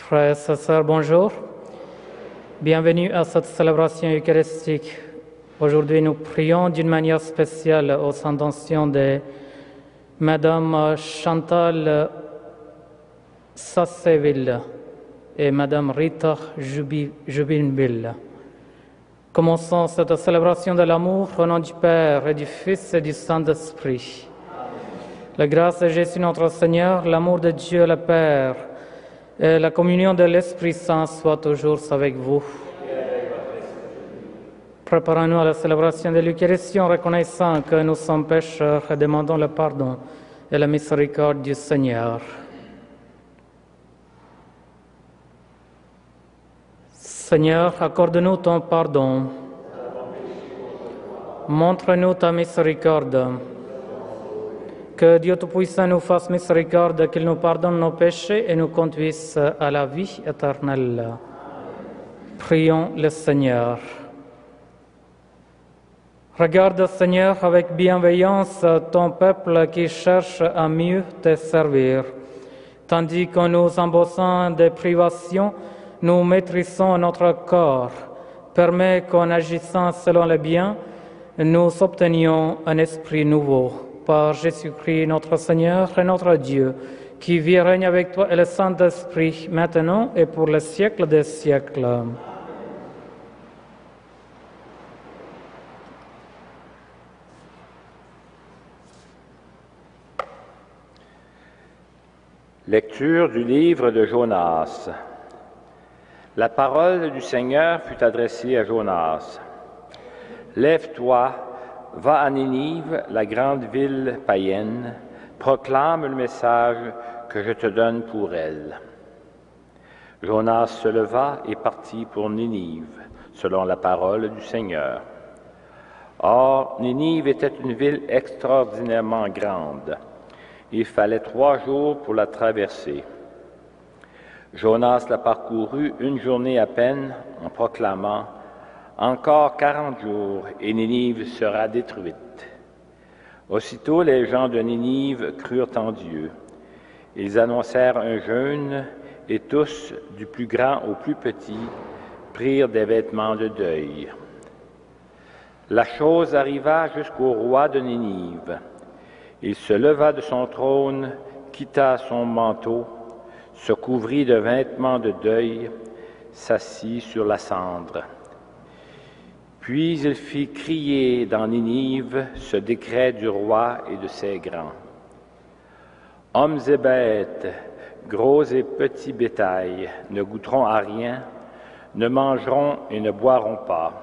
Frères et sœurs, bonjour. Bienvenue à cette célébration eucharistique. Aujourd'hui, nous prions d'une manière spéciale aux intentions de Madame Chantal Sasseville et Madame Rita Jubinville. Commençons cette célébration de l'amour au nom du Père et du Fils et du Saint-Esprit. La grâce de Jésus notre Seigneur, l'amour de Dieu le Père et la communion de l'Esprit Saint soient toujours avec vous. Préparons-nous à la célébration de l'Eucharistie en reconnaissant que nous sommes pécheurs et demandons le pardon et la miséricorde du Seigneur. Seigneur, accorde-nous ton pardon. Montre-nous ta miséricorde. Que Dieu Tout-Puissant nous fasse miséricorde, qu'il nous pardonne nos péchés et nous conduise à la vie éternelle. Prions le Seigneur. Regarde, Seigneur, avec bienveillance ton peuple qui cherche à mieux te servir, tandis que nous embossons des privations, nous maîtrisons notre corps. Permets qu'en agissant selon le bien, nous obtenions un esprit nouveau. Par Jésus-Christ, notre Seigneur et notre Dieu, qui vit et règne avec toi et le Saint-Esprit, maintenant et pour le siècle des siècles. Lecture du livre de Jonas. La parole du Seigneur fut adressée à Jonas. « Lève-toi, va à Ninive, la grande ville païenne, proclame le message que je te donne pour elle. » Jonas se leva et partit pour Ninive, selon la parole du Seigneur. Or, Ninive était une ville extraordinairement grande. Il fallait 3 jours pour la traverser. Jonas la parcourut une journée à peine en proclamant « Encore 40 jours et Ninive sera détruite. » Aussitôt les gens de Ninive crurent en Dieu. Ils annoncèrent un jeûne et tous, du plus grand au plus petit, prirent des vêtements de deuil. La chose arriva jusqu'au roi de Ninive. Il se leva de son trône, quitta son manteau, se couvrit de vêtements de deuil, s'assit sur la cendre. Puis il fit crier dans Ninive ce décret du roi et de ses grands. Hommes et bêtes, gros et petits bétail, ne goûteront à rien, ne mangeront et ne boiront pas.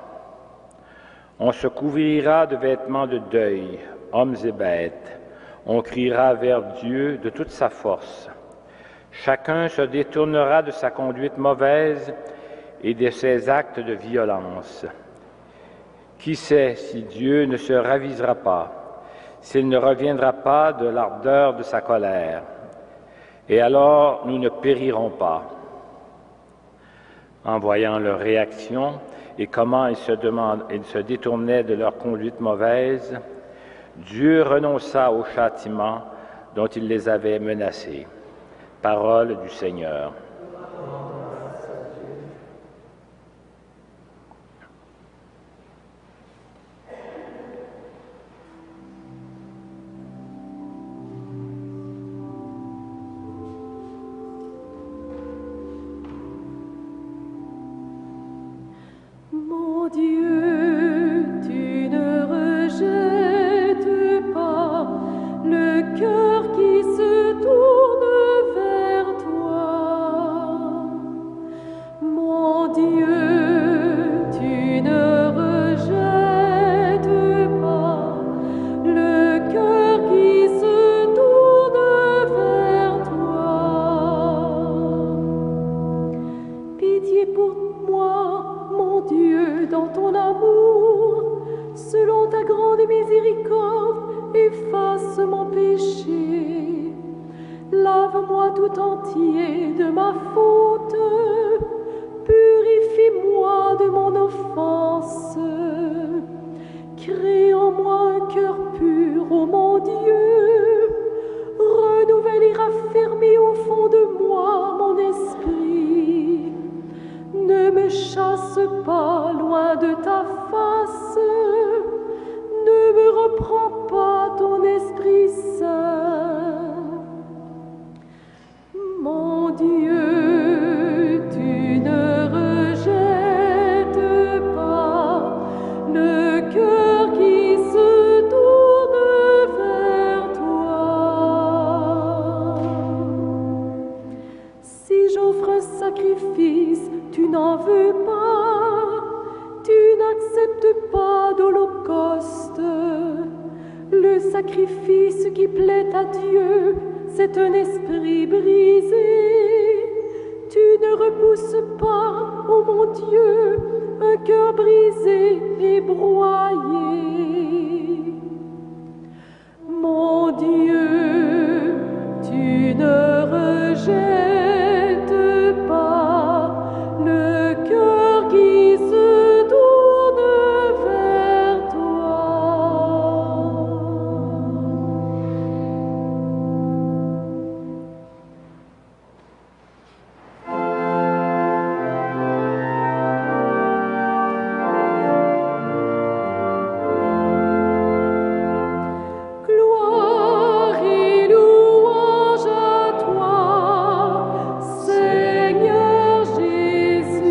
On se couvrira de vêtements de deuil, hommes et bêtes. On criera vers Dieu de toute sa force. Chacun se détournera de sa conduite mauvaise et de ses actes de violence. Qui sait si Dieu ne se ravisera pas, s'il ne reviendra pas de l'ardeur de sa colère? Et alors nous ne périrons pas. En voyant leur réaction et comment ils se détournaient de leur conduite mauvaise, Dieu renonça au châtiment dont il les avait menacés. Parole du Seigneur. Mon Dieu, tu ne rejettes pas le cœur qui se tourne vers toi. Mon Dieu, tu ne rejettes pas le cœur qui se tourne vers toi. Pitié pour moi, mon Dieu, dans ton amour, selon ta grande miséricorde, efface mon péché. Lave-moi tout entier de ma faute, purifie-moi de mon offense. Crée en moi un cœur pur, ô mon Dieu, renouvelle et raffermis au fond de moi mon esprit. chasse pas loin de ta face, ne me reprends pas ton Esprit Saint. Mon Dieu, tu ne rejettes pas le cœur qui se tourne vers toi. Si j'offre un sacrifice, tu n'en veux pas, tu n'acceptes pas d'holocauste. Le sacrifice qui plaît à Dieu, c'est un esprit brisé. Tu ne repousses pas, ô mon Dieu, un cœur brisé et broyé. Mon Dieu, tu ne rejettes pas le cœur qui se tourne vers toi. Gloire et louange à toi, Seigneur Jésus.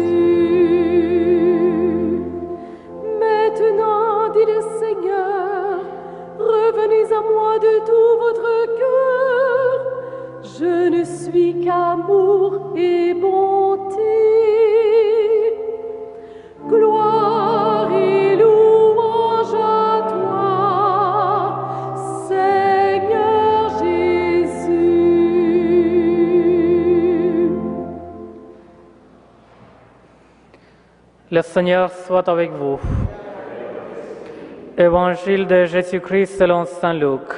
Maintenant, dit le Seigneur, revenez à moi de tout votre cœur. Je ne suis qu'amour et bonté. Gloire et louange à toi, Seigneur Jésus. Le Seigneur soit avec vous. Évangile de Jésus-Christ selon saint Luc.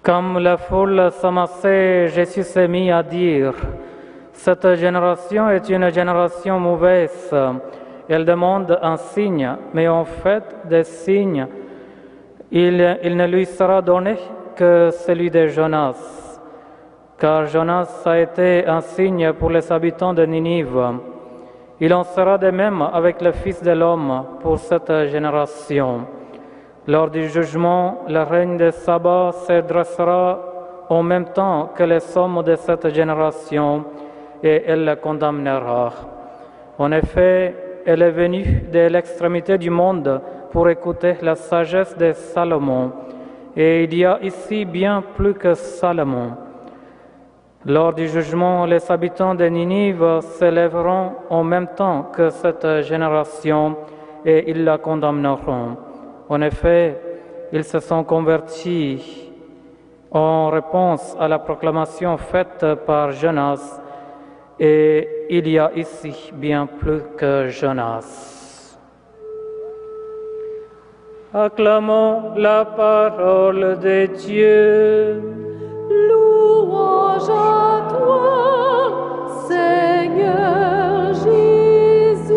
Comme la foule s'amassait, Jésus s'est mis à dire, « Cette génération est une génération mauvaise. Elle demande un signe, mais en fait, des signes, il ne lui sera donné que celui de Jonas. Car Jonas a été un signe pour les habitants de Ninive. Il en sera de même avec le Fils de l'homme pour cette génération. Lors du jugement, le règne de Saba se dressera en même temps que les hommes de cette génération, et elle le condamnera. En effet, elle est venue de l'extrémité du monde pour écouter la sagesse de Salomon, et il y a ici bien plus que Salomon. Lors du jugement, les habitants de Ninive s'élèveront en même temps que cette génération, et ils la condamneront. En effet, ils se sont convertis en réponse à la proclamation faite par Jonas, et il y a ici bien plus que Jonas. Acclamons la parole de Dieu. Louange à toi, Seigneur Jésus.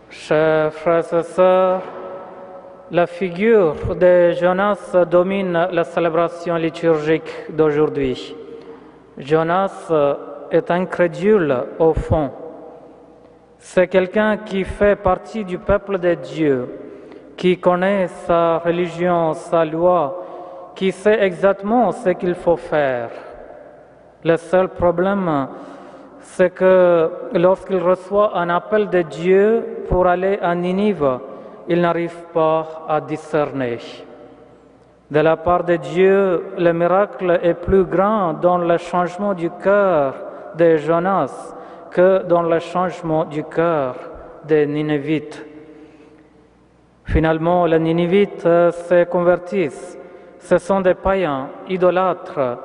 Chers frères et sœurs, la figure de Jonas domine la célébration liturgique d'aujourd'hui. Jonas est incrédule au fond. C'est quelqu'un qui fait partie du peuple de Dieu, qui connaît sa religion, sa loi, qui sait exactement ce qu'il faut faire. Le seul problème, c'est que lorsqu'il reçoit un appel de Dieu pour aller à Ninive, il n'arrive pas à discerner. De la part de Dieu, le miracle est plus grand dans le changement du cœur de Jonas que dans le changement du cœur des Ninivites. Finalement, les Ninivites se convertissent. Ce sont des païens, idolâtres,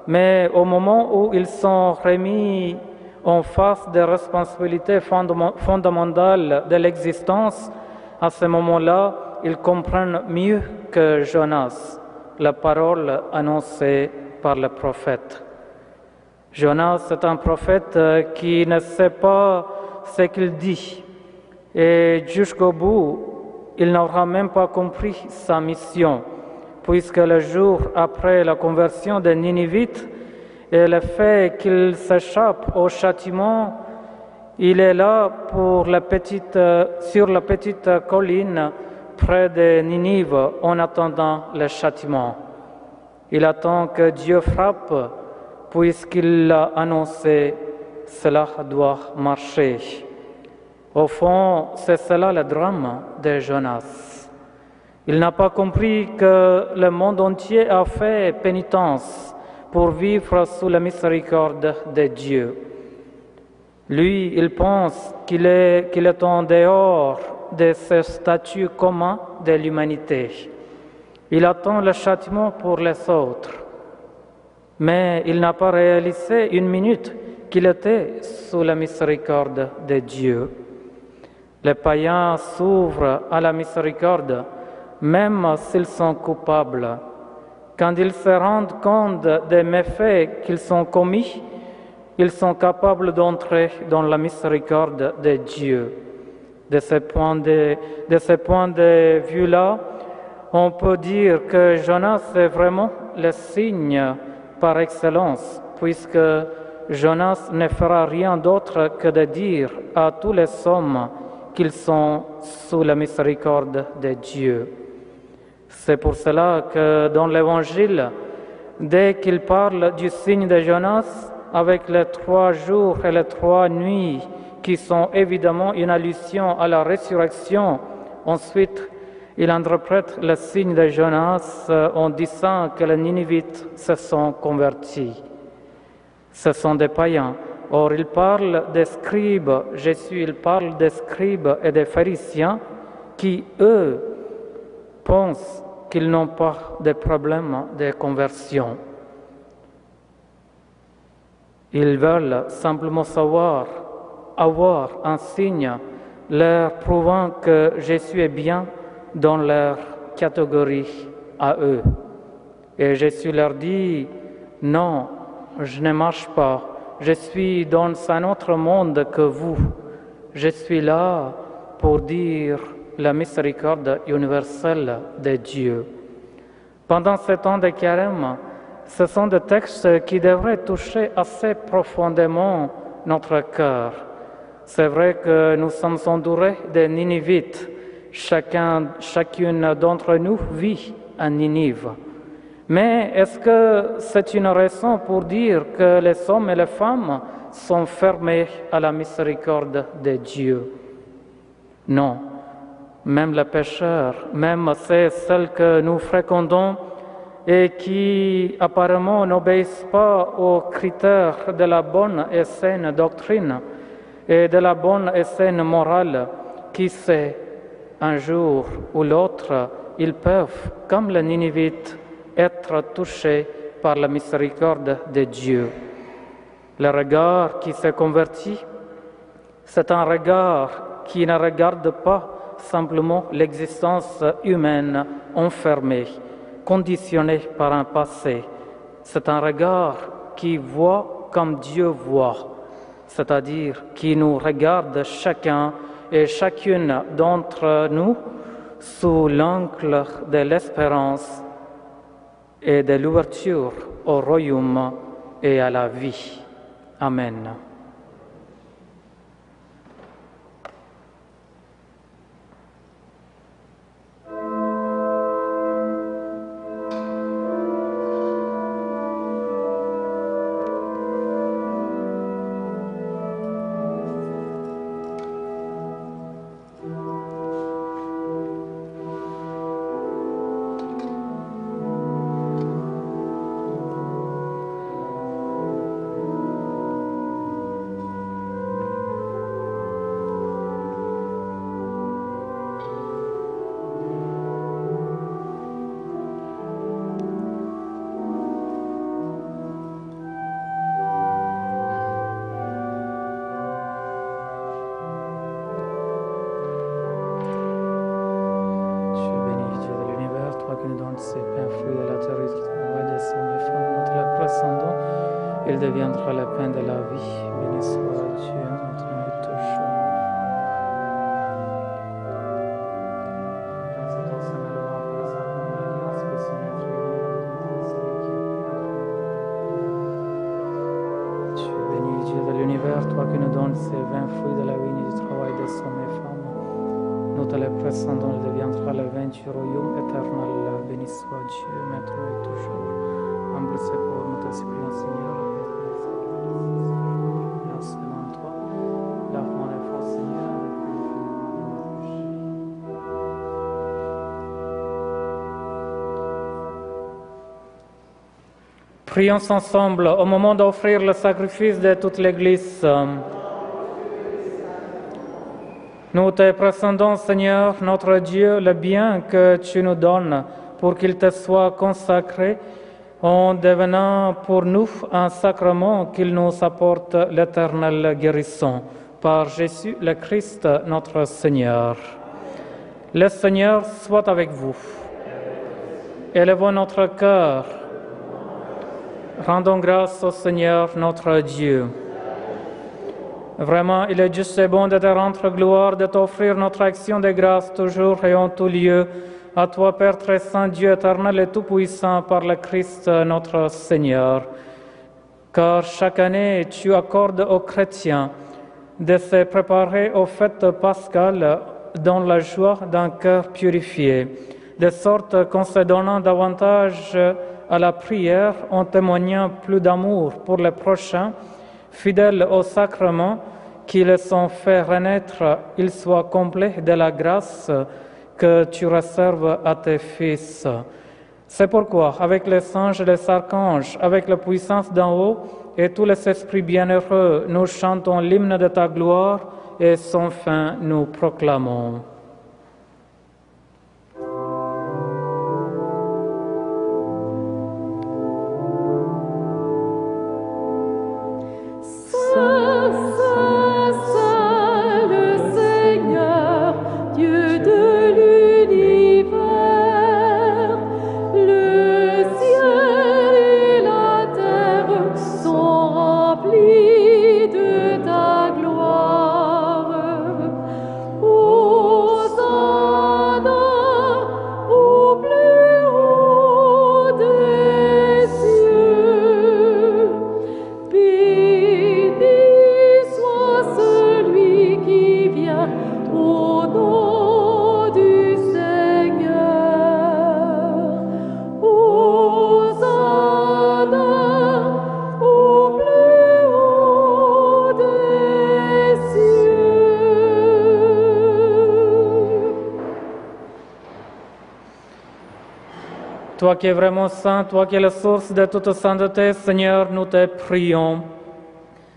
mais au moment où ils sont remis en face des responsabilités fondamentales de l'existence, à ce moment-là, ils comprennent mieux que Jonas la parole annoncée par le prophète. Jonas est un prophète qui ne sait pas ce qu'il dit, et jusqu'au bout, il n'aura même pas compris sa mission, puisque le jour après la conversion des Ninivites et le fait qu'il s'échappe au châtiment, il est là sur la petite colline près de Ninive en attendant le châtiment. Il attend que Dieu frappe, puisqu'il l'a annoncé, cela doit marcher. Au fond, c'est cela le drame de Jonas. Il n'a pas compris que le monde entier a fait pénitence pour vivre sous la miséricorde de Dieu. Lui, il pense qu'il est en dehors de ce statut commun de l'humanité. Il attend le châtiment pour les autres, mais il n'a pas réalisé une minute qu'il était sous la miséricorde de Dieu. Les païens s'ouvrent à la miséricorde, même s'ils sont coupables. Quand ils se rendent compte des méfaits qu'ils ont commis, ils sont capables d'entrer dans la miséricorde de Dieu. De ce point de vue-là, on peut dire que Jonas est vraiment le signe par excellence, puisque Jonas ne fera rien d'autre que de dire à tous les hommes qu'ils sont sous la miséricorde de Dieu. C'est pour cela que dans l'Évangile, dès qu'il parle du signe de Jonas, avec les 3 jours et les 3 nuits, qui sont évidemment une allusion à la résurrection, ensuite, il interprète le signe de Jonas en disant que les Ninivites se sont convertis. Ce sont des païens. Or, il parle des scribes, il parle des scribes et des pharisiens qui, eux, pensent qu'ils n'ont pas de problème de conversion. Ils veulent simplement avoir un signe leur prouvant que Jésus est bien dans leur catégorie à eux. Et Jésus leur dit, non, je ne marche pas, je suis dans un autre monde que vous. Je suis là pour dire la miséricorde universelle de Dieu. Pendant ce temps de carême, ce sont des textes qui devraient toucher assez profondément notre cœur. C'est vrai que nous sommes entourés de Ninivites. Chacune d'entre nous vit à Ninive. Mais est-ce que c'est une raison pour dire que les hommes et les femmes sont fermés à la miséricorde de Dieu? Non. Même les pécheurs, même celles que nous fréquentons et qui apparemment n'obéissent pas aux critères de la bonne et saine doctrine et de la bonne et saine morale, qui sait, un jour ou l'autre, ils peuvent, comme les Ninivites, être touchés par la miséricorde de Dieu. Le regard qui se convertit, c'est un regard qui ne regarde pas simplement l'existence humaine enfermée, conditionnée par un passé. C'est un regard qui voit comme Dieu voit, c'est-à-dire qui nous regarde chacun et chacune d'entre nous sous l'angle de l'espérance et de l'ouverture au royaume et à la vie. Amen. Il deviendra le pain de la vie. Béni soit Dieu, notre Maître. donne ses 20 fruits de la vigne du travail de son femme. Nous te les présentons, il deviendra le vin du royaume éternel. Béni soit Dieu, maintenant et toujours. Humble c'est pour nous te supplions, Seigneur. Merci devant toi. Lave-moi les fois, Seigneur. Prions ensemble au moment d'offrir le sacrifice de toute l'Église. Nous te présentons, Seigneur, notre Dieu, le bien que tu nous donnes pour qu'il te soit consacré en devenant pour nous un sacrement qu'il nous apporte l'éternelle guérison. Par Jésus le Christ, notre Seigneur. Le Seigneur soit avec vous. Élevons notre cœur. Rendons grâce au Seigneur notre Dieu. Vraiment, il est juste et bon de te rendre gloire, de t'offrir notre action de grâce toujours et en tout lieu, à toi, Père très saint, Dieu éternel et tout-puissant, par le Christ notre Seigneur. Car chaque année, tu accordes aux chrétiens de se préparer aux fêtes pascales dans la joie d'un cœur purifié, de sorte qu'en se donnant davantage à la prière, en témoignant plus d'amour pour les prochains, fidèles au sacrement qui les ont fait renaître, ils soient complets de la grâce que tu réserves à tes fils. C'est pourquoi, avec les anges et les archanges, avec la puissance d'en haut et tous les esprits bienheureux, nous chantons l'hymne de ta gloire et sans fin nous proclamons. Toi qui es vraiment saint, toi qui es la source de toute sainteté, Seigneur, nous te prions.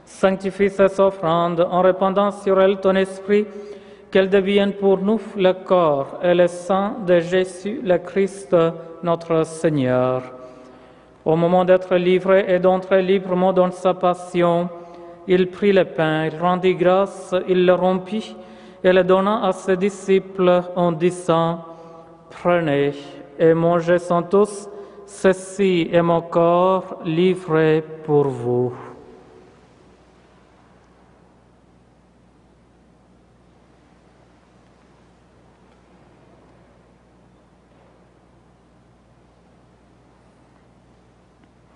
Sanctifie ces offrandes en répandant sur elles ton esprit, qu'elles deviennent pour nous le corps et le sang de Jésus, le Christ, notre Seigneur. Au moment d'être livré et d'entrer librement dans sa passion, il prit le pain, il rendit grâce, il le rompit et le donna à ses disciples en disant « Prenez et mangez-en tous, ceci est mon corps livré pour vous. »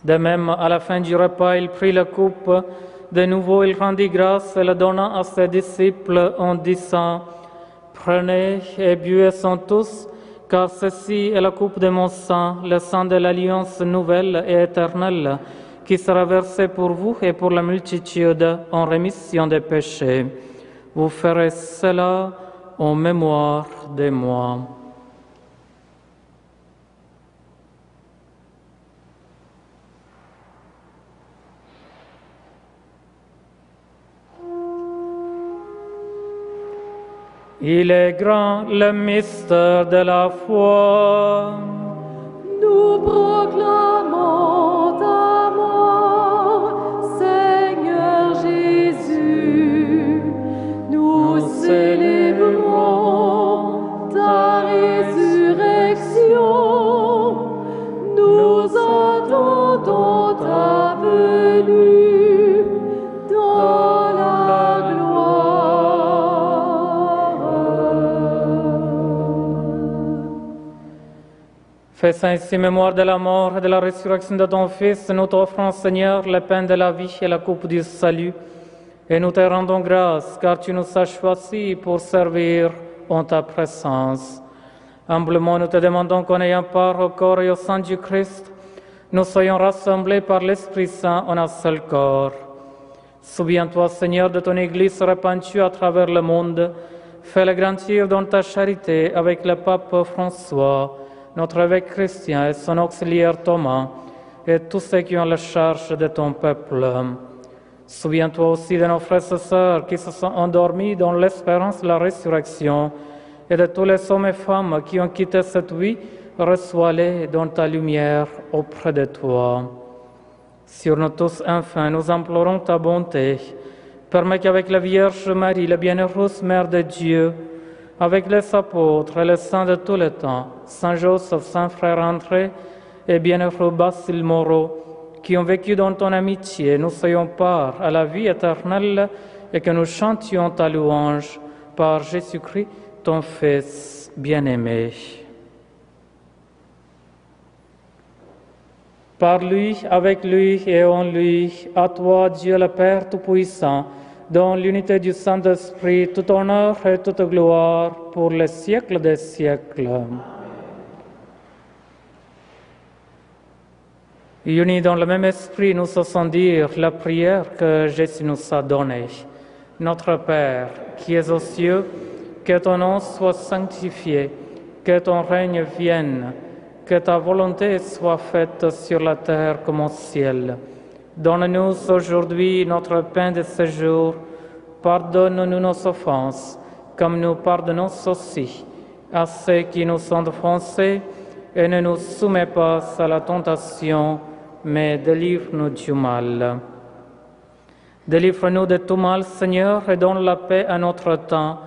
De même, à la fin du repas, il prit la coupe. De nouveau, il rendit grâce et la donna à ses disciples en disant « Prenez et buvez-en tous, car ceci est la coupe de mon sang, le sang de l'alliance nouvelle et éternelle, qui sera versé pour vous et pour la multitude en rémission des péchés. Vous ferez cela en mémoire de moi. » Il est grand le mystère de la foi. Nous proclamons ta mort, Seigneur Jésus. Nous célébrons ta résurrection. Nous attendons ta venue dans la gloire. Faisant ainsi mémoire de la mort et de la résurrection de ton Fils, nous t'offrons, Seigneur, le pain de la vie et la coupe du salut. Et nous te rendons grâce, car tu nous as choisis pour servir en ta présence. Humblement, nous te demandons qu'en ayant part au corps et au sang du Christ, nous soyons rassemblés par l'Esprit Saint en un seul corps. Souviens-toi, Seigneur, de ton Église répandue à travers le monde. Fais-le grandir dans ta charité avec le pape François, notre évêque Christian et son auxiliaire Thomas, et tous ceux qui ont la charge de ton peuple. Souviens-toi aussi de nos frères et sœurs qui se sont endormis dans l'espérance de la résurrection, et de tous les hommes et femmes qui ont quitté cette vie, reçois-les dans ta lumière auprès de toi. Sur nous tous, enfin, nous implorons ta bonté. Permets qu'avec la Vierge Marie, la bienheureuse Mère de Dieu, avec les apôtres et les saints de tout le temps, Saint Joseph, Saint Frère André et bienheureux Basile Moreau, qui ont vécu dans ton amitié, nous soyons part à la vie éternelle et que nous chantions ta louange par Jésus-Christ, ton Fils bien-aimé. Par lui, avec lui et en lui, à toi, Dieu le Père Tout-Puissant, dans l'unité du Saint-Esprit, tout honneur et toute gloire pour les siècles des siècles. Unis dans le même esprit, nous osons dire la prière que Jésus nous a donnée. Notre Père, qui es aux cieux, que ton nom soit sanctifié, que ton règne vienne, que ta volonté soit faite sur la terre comme au ciel. Donne-nous aujourd'hui notre pain de ce jour. Pardonne-nous nos offenses, comme nous pardonnons aussi à ceux qui nous ont offensés, et ne nous soumets pas à la tentation, mais délivre-nous du mal. Délivre-nous de tout mal, Seigneur, et donne la paix à notre temps.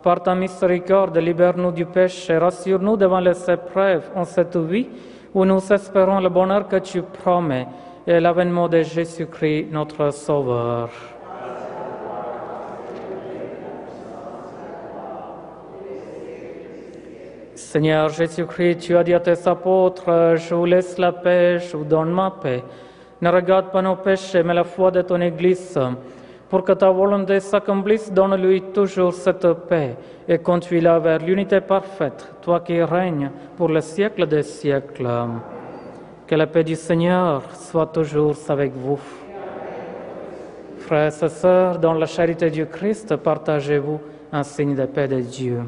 Par ta miséricorde, libère-nous du péché, rassure-nous devant les épreuves en cette vie où nous espérons le bonheur que tu promets et l'avènement de Jésus-Christ, notre Sauveur. Seigneur Jésus-Christ, tu as dit à tes apôtres, je vous laisse la paix, je vous donne ma paix. Ne regarde pas nos péchés, mais la foi de ton Église. Pour que ta volonté s'accomplisse, donne-lui toujours cette paix et conduis-la vers l'unité parfaite, toi qui règnes pour le siècle des siècles. Que la paix du Seigneur soit toujours avec vous. Frères et sœurs, dans la charité du Christ, partagez-vous un signe de paix de Dieu.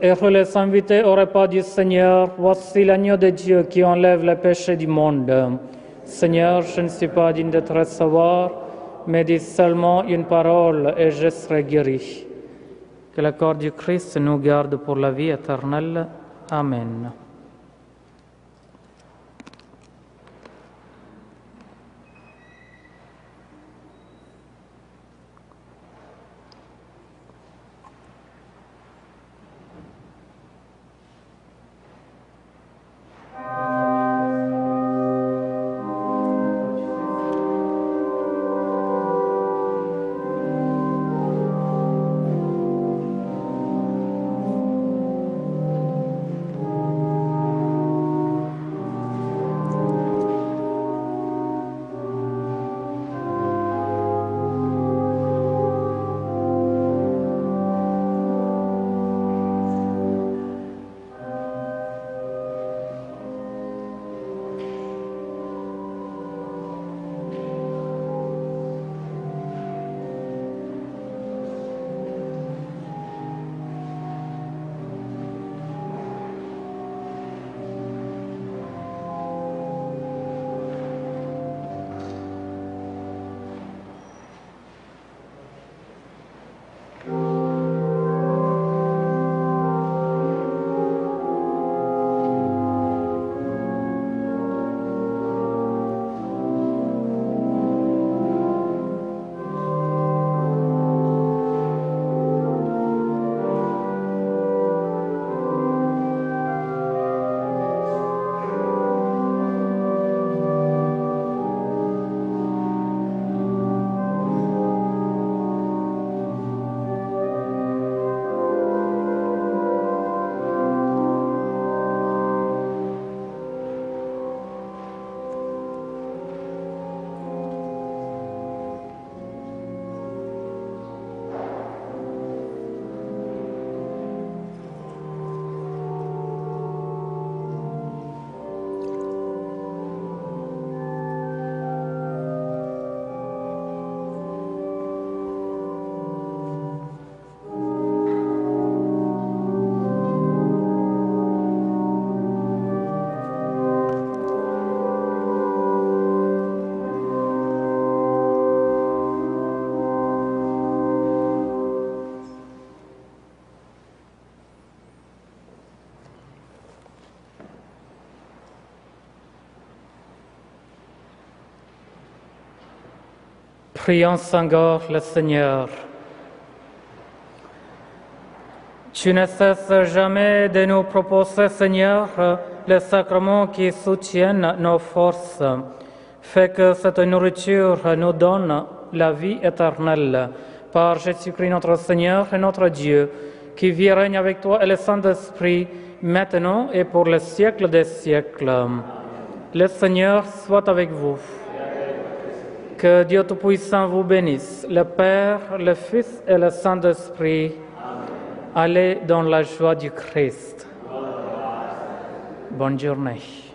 Heureux les invités au repas du Seigneur, voici l'agneau de Dieu qui enlève le péché du monde. Seigneur, je ne suis pas digne de te recevoir, mais dis seulement une parole et je serai guéri. Que le corps du Christ nous garde pour la vie éternelle. Amen. Prions encore le Seigneur. Tu ne cesses jamais de nous proposer, Seigneur, les sacrements qui soutiennent nos forces. Fais que cette nourriture nous donne la vie éternelle. Par Jésus-Christ notre Seigneur et notre Dieu, qui vit et règne avec toi et le Saint-Esprit, maintenant et pour le siècle des siècles. Le Seigneur soit avec vous. Que Dieu Tout-Puissant vous bénisse, le Père, le Fils et le Saint-Esprit. Allez dans la joie du Christ. Bonne journée.